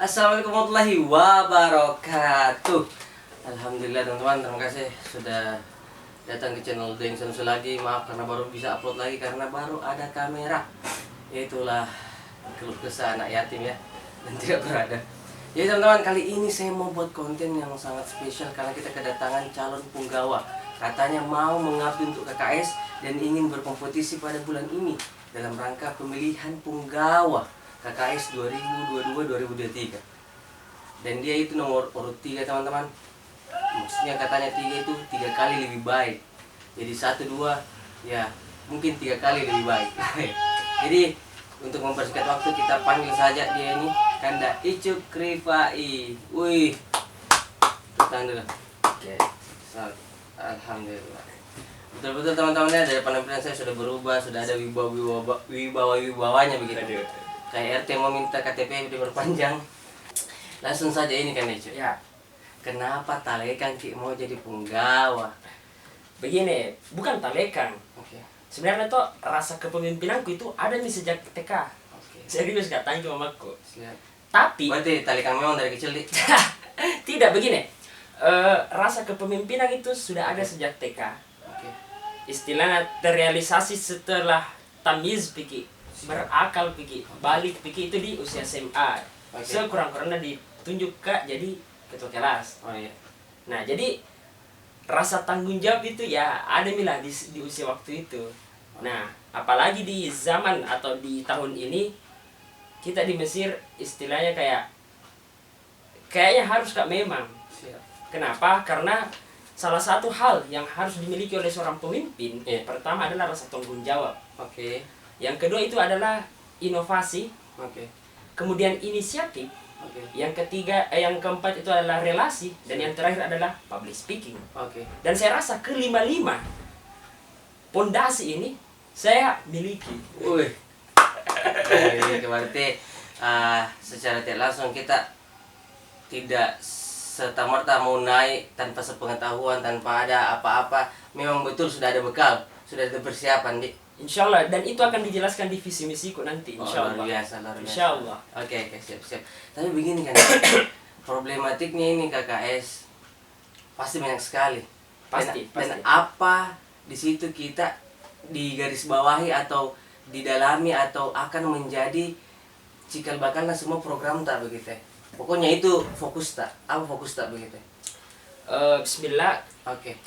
Assalamualaikum warahmatullahi wabarakatuh. Alhamdulillah teman-teman, terima kasih sudah datang ke channel Deng Sanusi lagi. Maaf karena baru bisa upload lagi karena baru ada kamera. Itulah keluh kesah anak yatim ya, dan tidak berada. Jadi teman-teman, kali ini saya mau buat konten yang sangat spesial karena kita kedatangan calon punggawa. Katanya mau mengabdi untuk KKS dan ingin berkompetisi pada bulan ini dalam rangka pemilihan punggawa KKS 2022-2023. Dan dia itu nomor urut 3 teman-teman. Maksudnya katanya 3 itu 3 kali lebih baik. Jadi 1, 2 ya mungkin 3 kali lebih baik. Jadi untuk mempersingkat waktu kita panggil saja dia ini Kanda Icuk Rifai. Wih, tangan dulu. Oke, alhamdulillah. Betul-betul teman-temannya, dari penampilan saya sudah berubah, sudah ada wibawa-wibawanya begitu. Kayak RT mau minta KTP diperpanjang. Langsung saja ini kan Icuk. Ya, Kenapa Talekan Ki mau jadi punggawa? begini, bukan talekan. Oke. Sebenarnya tuh rasa kepemimpinanku itu ada nih sejak TK. Oke. Serius gak tanya ke mamaku. Siap. Tapi Berarti Talekan memang dari kecil di. tidak begini. Rasa kepemimpinan itu sudah ada sejak TK. Oke. Istilahnya terrealisasi setelah tamyiz pikir, berakal pikir, balik pikir itu di usia SMA. Oke. Sekurang-kurangnya ditunjuk Kak jadi ketua kelas. Oh iya. Nah, jadi rasa tanggung jawab itu ya ada milah di usia waktu itu. Nah, apalagi di zaman atau di tahun ini kita di Mesir istilahnya kayaknya harus Kak memang. Siap. Kenapa? Karena salah satu hal yang harus dimiliki oleh seorang pemimpin, Iya. pertama adalah rasa tanggung jawab. Oke. Yang kedua itu adalah inovasi, Oke. kemudian inisiatif. Oke. Yang keempat itu adalah relasi, dan yang terakhir adalah public speaking. Oke. Dan saya rasa kelima-lima pondasi ini saya miliki. Wih. Ini berarti secara tidak langsung kita tidak serta-merta mau naik tanpa sepengetahuan, tanpa ada apa-apa. Memang betul sudah ada bekal, sudah ada persiapan di. Insya Allah, dan itu akan dijelaskan di visi misiku nanti. Insya Allah. Luar biasa, luar biasa. Insya Allah. Oke, siap. Tapi begini kan, problematiknya ini KKS pasti banyak sekali. Pasti. Dan apa di situ kita digaris bawahi atau didalami atau akan menjadi cikal bakalnya semua program tak begitu. Pokoknya itu fokus tak. Apa fokus tak begitu? Bismillah. Oke.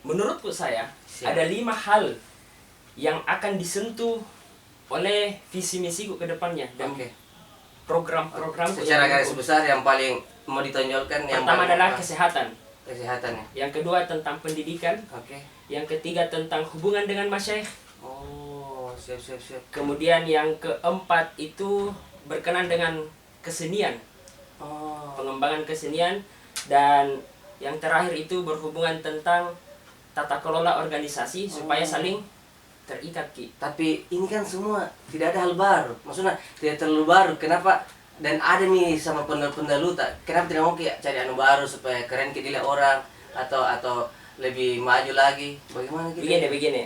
Menurutku saya Siap. ada 5 hal yang akan disentuh oleh visi misiku ke depannya dan Oke. program-program. Secara garis besar yang paling mau ditonjolkan yang Pertama paling adalah kesehatan. kesehatannya. Yang kedua tentang pendidikan. Oke. Yang ketiga tentang hubungan dengan masyayikh. Oh, siap. Kemudian yang keempat itu berkenan dengan kesenian, Oh. pengembangan kesenian, dan yang terakhir itu berhubungan tentang tata kelola organisasi supaya saling terikat Ki. Tapi ini kan semua tidak ada hal baru. Maksudnya tidak terlalu baru. Kenapa? Dan ada nih sama pendahulu tak. Kenapa tidak mau kayak cari anu baru supaya keren dilihat orang atau lebih maju lagi? Bagaimana kita? Begini.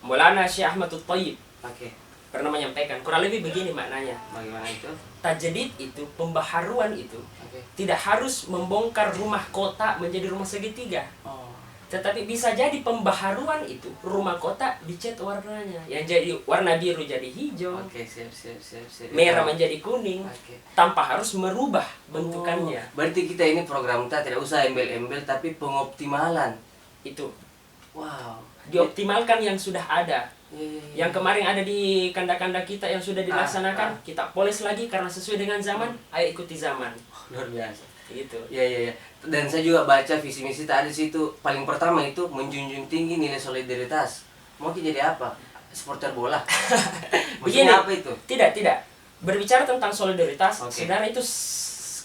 Maulana Syekh Ahmad Thayyib Oke. pernah menyampaikan kurang lebih begini maknanya. Bagaimana itu? Tajdid itu, pembaharuan itu Oke. tidak harus membongkar rumah kota menjadi rumah segitiga. Oh. Tetapi bisa jadi pembaharuan itu rumah kota dicat warnanya, yang jadi warna biru jadi hijau, Oke, siap. merah menjadi kuning, Oke. tanpa harus merubah bentukannya. Oh, berarti kita ini program kita tidak usah embel-embel tapi pengoptimalan. Itu Wow. dioptimalkan yang sudah ada. Iya. Yang kemarin ada di kanda-kanda kita yang sudah dilaksanakan, kita poles lagi karena sesuai dengan zaman. Ayo ikuti zaman. Luar biasa. Gitu. Iya. Dan saya juga baca visi misi tadi situ, paling pertama itu menjunjung tinggi nilai solidaritas. Mau jadi apa? Supporter bola. Begini. Maksudnya apa itu? Tidak. Berbicara tentang solidaritas, Oke. sebenarnya itu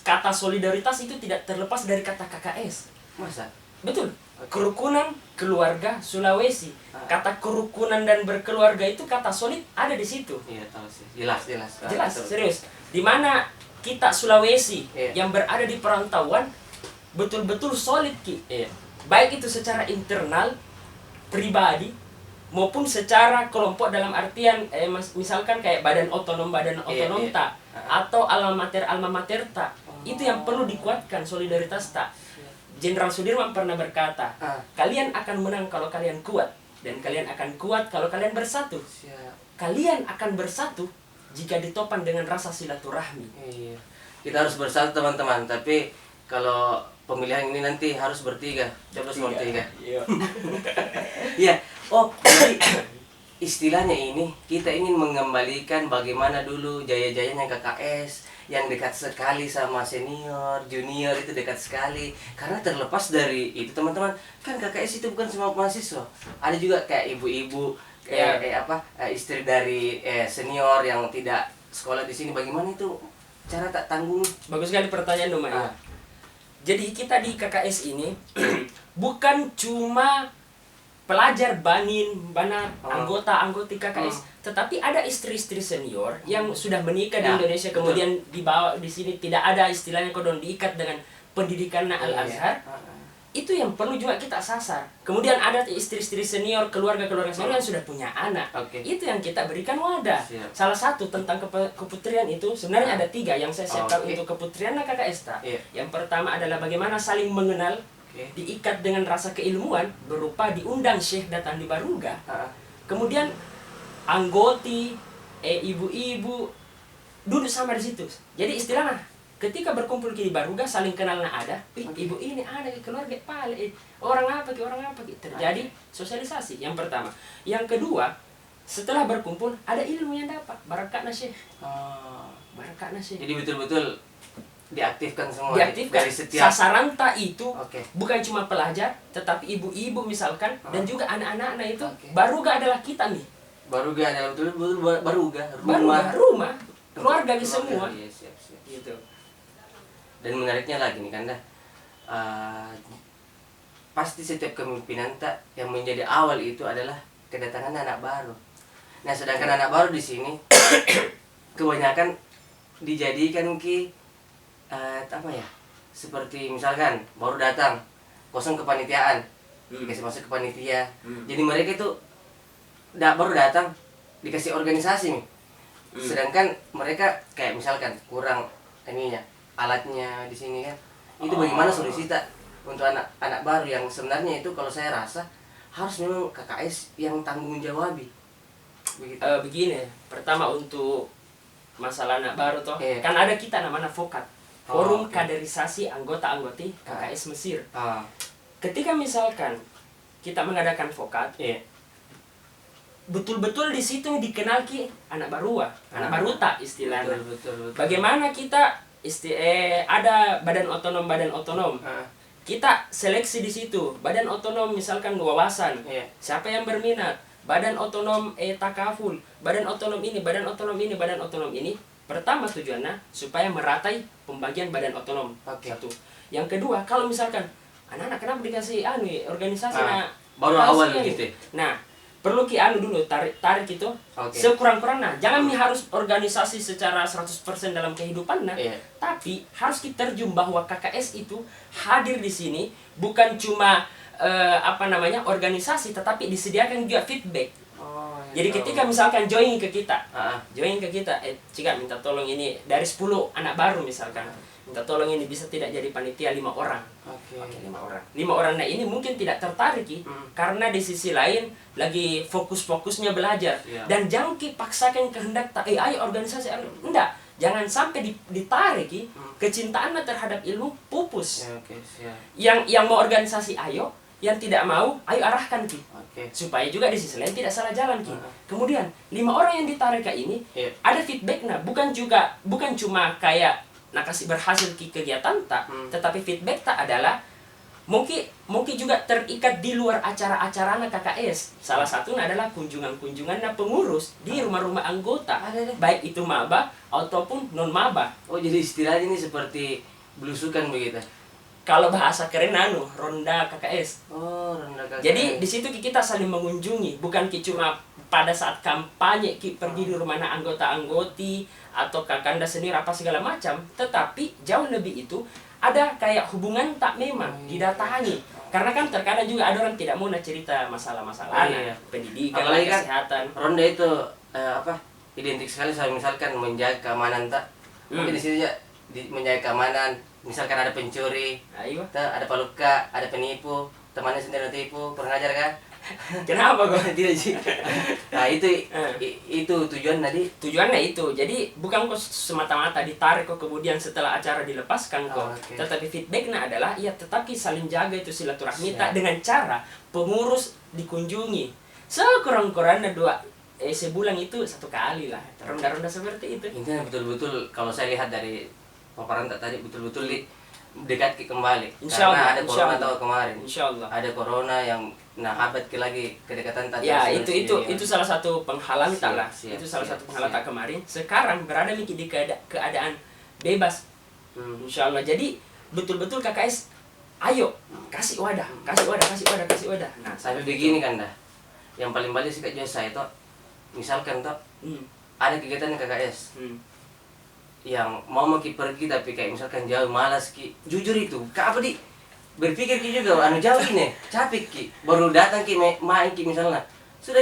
kata solidaritas itu tidak terlepas dari kata KKS. Masa? Betul. Oke. Kerukunan keluarga Sulawesi. Kata kerukunan dan berkeluarga itu kata solid ada di situ. Iya, tahu sih. Jelas. Jelas, Betul. serius. Di mana kita Sulawesi Iya. yang berada di perantauan betul-betul solid Ki. Iya. Baik itu secara internal, pribadi, maupun secara kelompok dalam artian misalkan kayak badan otonom tak, atau alma mater tak. Itu yang perlu dikuatkan, solidaritas tak. Jenderal Sudirman pernah berkata, kalian akan menang kalau kalian kuat, dan kalian akan kuat kalau kalian bersatu. Kalian akan bersatu jika ditopang dengan rasa silaturahmi. Iya. Kita harus bersatu teman-teman, tapi kalau pemilihan ini nanti harus bertiga. Coba nomor 3. Iya. Iya. Oh, jadi istilahnya ini kita ingin mengembalikan bagaimana dulu jaya-jayanya KKS yang dekat sekali sama senior, junior itu dekat sekali. Karena terlepas dari itu teman-teman, kan KKS itu bukan cuma mahasiswa. Ada juga kayak ibu-ibu istri dari senior yang tidak sekolah di sini. Bagaimana itu cara tak tanggung? Bagus sekali pertanyaan dong, Maya. Jadi kita di KKS ini bukan cuma pelajar anggota KKS, tetapi ada istri-istri senior yang sudah menikah di Indonesia, kemudian dibawa di sini, tidak ada istilahnya kodon diikat dengan pendidikan Al-Azhar. Itu yang perlu juga kita sasar. Kemudian ada istri-istri senior, keluarga-keluarga senior yang sudah punya anak. Itu yang kita berikan wadah. Salah satu tentang keputrian itu sebenarnya ada 3 yang saya siapkan untuk keputrian KKS. Yang pertama adalah bagaimana saling mengenal, diikat dengan rasa keilmuan berupa diundang syekh datang di Baruga. Kemudian anggoti, ibu-ibu duduk sama di situ. Jadi istilahnya ketika berkumpul di Baruga saling kenalnya ada, ibu ini ada keluarga pale, orang apa terjadi sosialisasi. Yang pertama. Yang kedua, setelah berkumpul ada ilmu yang dapat, barakatna syekh. Barakatna syekh. Jadi betul-betul diaktifkan semua. Diaktifkan. Dari setiap sasaran tak itu bukan cuma pelajar, tetapi ibu-ibu misalkan dan juga anak-anak itu. Baruga adalah kita nih. Baruga adalah betul-betul Baruga, rumah keluarga semua. Iya, siap. Gitu. Dan menariknya lagi nih Kanda, pasti setiap kepemimpinan tak yang menjadi awal itu adalah kedatangan anak baru. Nah, sedangkan anak baru di sini kebanyakan dijadikan seperti misalkan baru datang kosong kepanitiaan, dikasih masuk ke panitia. Jadi mereka itu baru datang dikasih organisasi nih. Sedangkan mereka kayak misalkan kurang alatnya di sini kan. Itu bagaimana solusi tak untuk anak baru yang sebenarnya itu kalau saya rasa harus memang KKS yang tanggung jawabi. Begitu. Begini, pertama untuk masalah anak baru toh, kan ada kita namanya Fokat, Forum Kaderisasi Anggota-Anggoti KKS Mesir. Ketika misalkan kita mengadakan Fokat, betul-betul di situ dikenal anak baru tak istilahnya. Betul. Bagaimana kita ada badan otonom. Kita seleksi di situ. Badan otonom misalkan wawasan. Siapa yang berminat? Badan otonom takaful. Badan otonom ini. Pertama tujuannya supaya meratai pembagian badan otonom. Satu. Yang kedua, kalau misalkan anak-anak kenapa dikasih organisasi baru awal gitu. Nah, perlu dulu tarik itu sekurang-kurangnya. Jangan harus organisasi secara 100% dalam kehidupan tapi harus kita terjun bahwa KKS itu hadir di sini bukan cuma organisasi, tetapi disediakan juga feedback. Jadi ketika misalkan join ke kita, Cika minta tolong ini dari 10 anak baru misalkan, minta tolong ini bisa tidak jadi panitia 5 orang. Oke, 5 orang. Nah ini mungkin tidak tertarik karena di sisi lain lagi fokus-fokusnya belajar. Dan jangan paksakan kehendak ayo organisasi. Enggak, jangan sampai ditarik kecintaannya terhadap ilmu pupus. Yang mau organisasi ayo, yang tidak mau ayo arahkan supaya juga di sisi lain tidak salah jalan Kemudian 5 orang yang ditarik ini ada feedbacknya, bukan cuma kayak kasih berhasil kegiatan tak, tetapi feedback tak adalah mungkin juga terikat di luar acara-acara KKS. Salah satunya adalah kunjungan pengurus di rumah-rumah anggota, baik itu maba ataupun non maba. Oh, jadi istilahnya ini seperti belusukan begitu. Kalau bahasa keren ronda KKS. Ronda KKS. Jadi di situ kita saling mengunjungi, bukan cuma pada saat kampanye pergi di rumah anggota-anggoti atau kakanda sendiri apa segala macam, tetapi jauh lebih itu ada kayak hubungan tak memang didatangi. Karena kan terkadang juga ada orang tidak mau cerita masalah-masalah Iya. pendidikan, Apalagi kan kesehatan. ronda itu apa? Identik sekali sama misalkan menjaga keamanan tak. Mungkin di situ ya menjaga keamanan. Misalkan ada pencuri, Ayo. ada peluka, ada penipu, temannya sendiri tipu, pernah ngajar kan? Kenapa kok? Tidak sih. Nah itu itu tujuan tadi. Tujuannya itu, jadi bukan kok semata-mata ditarik kok kemudian setelah acara dilepaskan kok. Oh, oke. Tetapi feedbacknya adalah ya tetapi saling jaga itu silaturahmi Siap. dengan cara pengurus dikunjungi sekurang-kurangnya sebulan itu 1 kali lah, ronda-ronda seperti itu. Intinya betul-betul kalau saya lihat dari paparan tak tadi betul-betul dekat kembali. Insya Allah, Karena ada insya corona Allah. tahu kemarin. Insya Allah. Ada corona yang abad lagi kedekatan tak. Ya terus sendirian. itu salah satu penghalang tak lah. Siap, Itu salah siap, satu penghalang siap. tak kemarin. Sekarang berada di keadaan bebas. Insya Allah. Jadi betul-betul KKS, ayo kasih wadah, kasih wadah, kasih wadah, kasih wadah. Nah Sampai begini kan dah. Yang paling balik sih kak saya itu, misalkan tuh Hmm. ada kegiatan KKS Hmm. yang mau ki pergi tapi kayak misalkan jauh malas ki, jujur itu, kak apa di berpikir ki juga anu jauh ini, capek ki, baru datang ki main ki misalnya, sudah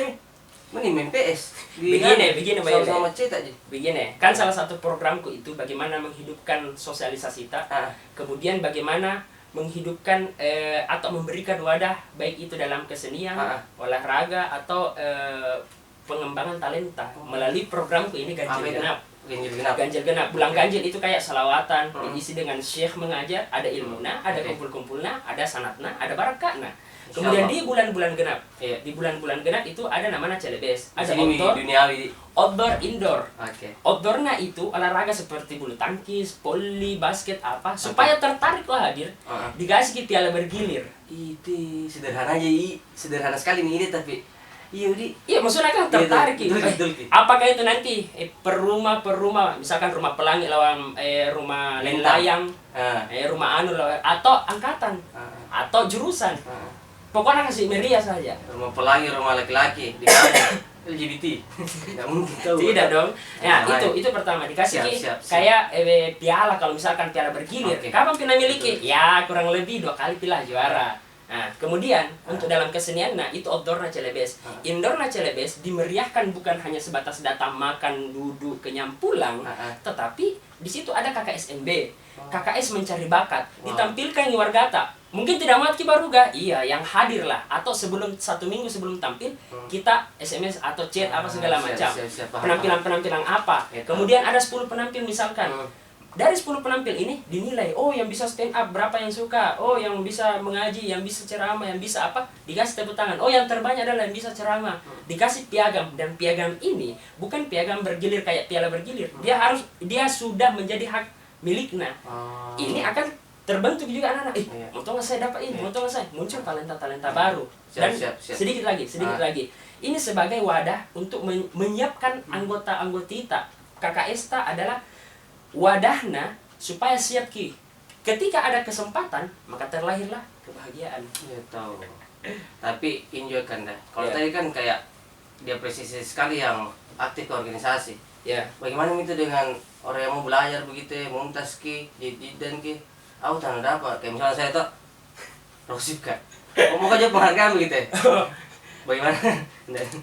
mending main PS. Begini, Mbak Ele. sama cetak aja. Begini, kan salah satu programku itu bagaimana menghidupkan sosialisasi tak, Ah, kemudian bagaimana menghidupkan atau memberikan wadah baik itu dalam kesenian, olahraga atau pengembangan talenta melalui programku ini apa Ganjil itu? Genap. Ganjil genap. Ganjil Genap, bulan ganjil itu kayak salawatan, diisi dengan syekh mengajar, ada ilmuna, ada Oke. kumpul-kumpulna, ada sanatna, ada barakahna. Insya Kemudian Allah. di bulan-bulan genap, Iya. di bulan-bulan genap itu ada namanya celebes, Di ada sini outdoor, duniawi. outdoor, indoor. Oke. Outdoornya itu olahraga seperti bulu tangkis, poli, basket apa, supaya tertarik lah hadir. Ah, ah. Dikasih piala bergilir. Itu sederhana aja, sederhana sekali nih ide tapi iya di. Iya, maksudnya kan tertarik Iya, gitu. betul, betul. Apakah itu nanti per rumah, misalkan rumah pelangi lawan rumah Lintang. layang, Ah, rumah anu lawan, atau angkatan, ah, atau jurusan. ah. Pokoknya kasih meriah saja. Rumah pelangi, rumah laki-laki di kampung LGBT. Nggak mungkin tahu. Tidak dong. Ya, Nah, itu pertama dikasih Siap, ki, siap, siap. kayak piala, kalau misalkan piala bergilir. Oke. Kapan pernah miliki? Ya, kurang lebih 2 kali pilah juara. Nah, kemudian untuk dalam kesenian, nah itu outdoornya celebes. Indoornya celebes dimeriahkan bukan hanya sebatas datang makan, duduk, kenyang pulang, tetapi di situ ada KKSMB. KKS mencari bakat, ditampilkan di wargata. Mungkin tidak mati baruga, iya yang hadir lah. Atau sebelum 1 minggu sebelum tampil, kita SMS atau chat apa segala Siap, macam. siap, paham, Penampilan-penampilan apa. Gitu. Kemudian ada 10 penampil misalkan. Dari 10 penampil ini dinilai, oh yang bisa stand up berapa yang suka, oh yang bisa mengaji, yang bisa ceramah, yang bisa apa, dikasih tepuk tangan. Oh yang terbanyak adalah yang bisa ceramah, dikasih piagam. Dan piagam ini bukan piagam bergilir kayak piala bergilir, dia sudah menjadi hak miliknya. Oh. Ini akan terbentuk juga anak-anak, Iya. untung saya dapat ini, Iya. untung saya muncul talenta-talenta baru. Siap, Dan siap, siap. sedikit lagi, ini sebagai wadah untuk menyiapkan anggota-anggota kita. KKS adalah wadahnya supaya siap ki. Ketika ada kesempatan, maka terlahirlah kebahagiaan. Ya tahu. Tapi enjoy kan dah. Kalau Iya. tadi kan kayak dia presisi sekali yang aktif ke organisasi. Ya, Bagaimana itu dengan orang yang mau belajar begitu, mumtaz ki, dan ki, aku tak dapat. Kayak misalnya saya tuh Rosip kak, mau aja penghargaan begitu. Bagaimana?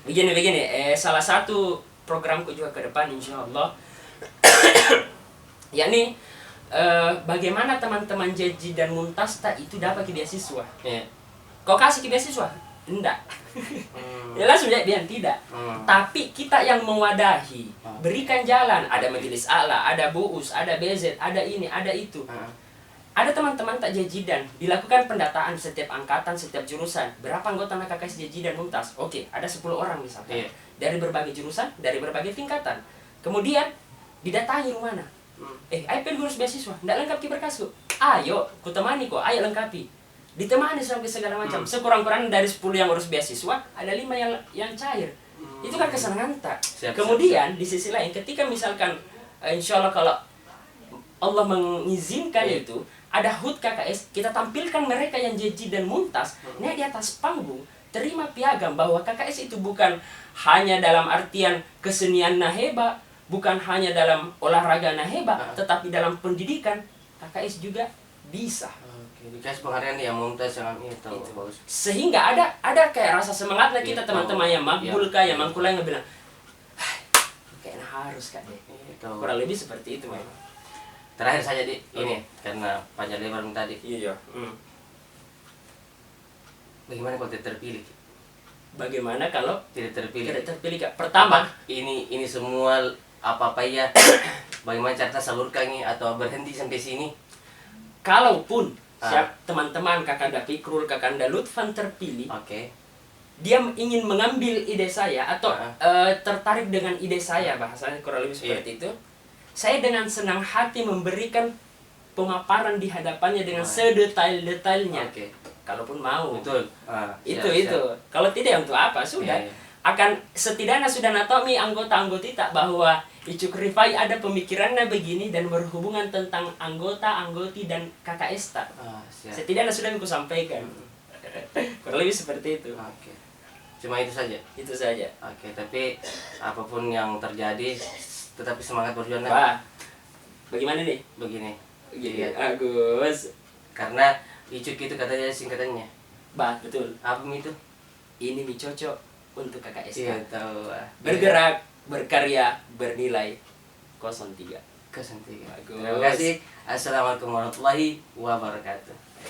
begini. Salah satu programku juga ke depan, insya Allah, yakni bagaimana teman-teman Jeji dan Mumtaz itu dapat ke beasiswa. Iya. Kau kasih ke beasiswa? Enggak. Ya langsung bilang tidak. Tapi kita yang mewadahi, berikan jalan. Ada majelis a'la, ada buus, ada BZ, ada ini, ada itu. Ada teman-teman tak jajidan, dilakukan pendataan setiap angkatan, setiap jurusan. Berapa anggota KKS Jajidan Mumtaz? Oke, ada 10 orang misalkan. Iya. Dari berbagai jurusan, dari berbagai tingkatan. Kemudian didatangi rumahnya. Ayo ngurus beasiswa, enggak lengkap ki berkasku. Ayo, ku temani kok, ayo lengkapi. Ditemani sampai segala macam. Sekurang-kurangnya dari 10 yang urus beasiswa, ada 5 yang cair. Itu kan kesenangan tak. Siap, Kemudian di sisi lain, ketika misalkan insya Allah kalau Allah mengizinkan itu, ada HUT KKS, kita tampilkan mereka yang Jeji dan Mumtaz naik di atas panggung, terima piagam bahwa KKS itu bukan hanya dalam artian kesenian hebat, bukan hanya dalam olahraga hebat, tetapi dalam pendidikan KKS juga bisa. Dikasih penghargaan yang Mumtaz yang itu Itu. bagus. Sehingga ada kayak rasa semangatnya kita Itu. teman-teman yang makbul kah, yang Itu. mangkulai yang bilang, kayaknya harus kak deh. Itu. Kurang lebih seperti itu memang. Terakhir saja di ini karena panjang lebar tadi. Iya. Bagaimana kalau tidak terpilih? Bagaimana kalau Tidak terpilih. tidak terpilih kak? Pertama, Ini semua apa ya? Bagaimana cara salurkannya atau berhenti sampai sini? kalaupun siap teman-teman Kakanda Fikrul, Kakanda Lutfan terpilih, Oke. dia ingin mengambil ide saya atau tertarik dengan ide saya, bahasanya kurang lebih seperti itu. Saya dengan senang hati memberikan pemaparan di hadapannya dengan sedetail-detailnya. Oke. Kalaupun mau. Betul. Itu. Kalau tidak untuk apa? Sudah. Iya. Akan setidaknya sudah natomi anggota-anggota kita bahwa Icuk Rifai ada pemikirannya begini dan berhubungan tentang anggota-anggoti dan kakak Esta. Siap. Setidaknya sudah aku sampaikan. Kurang lebih seperti itu. Oke. Cuma itu saja. Itu saja. Oke, tapi apapun yang terjadi tetapi semangat berjuang. Wah, bagaimana nih? Begini. Iya, Iya. Agus. Karena Icuk itu katanya singkatannya. Bah, betul. Apa itu? Ini nih cocok untuk kakak Esta. Iya, tahu. Bergerak, berkarya, bernilai 03. Kesentingan. Bagus. Terima kasih. Assalamualaikum warahmatullahi wabarakatuh.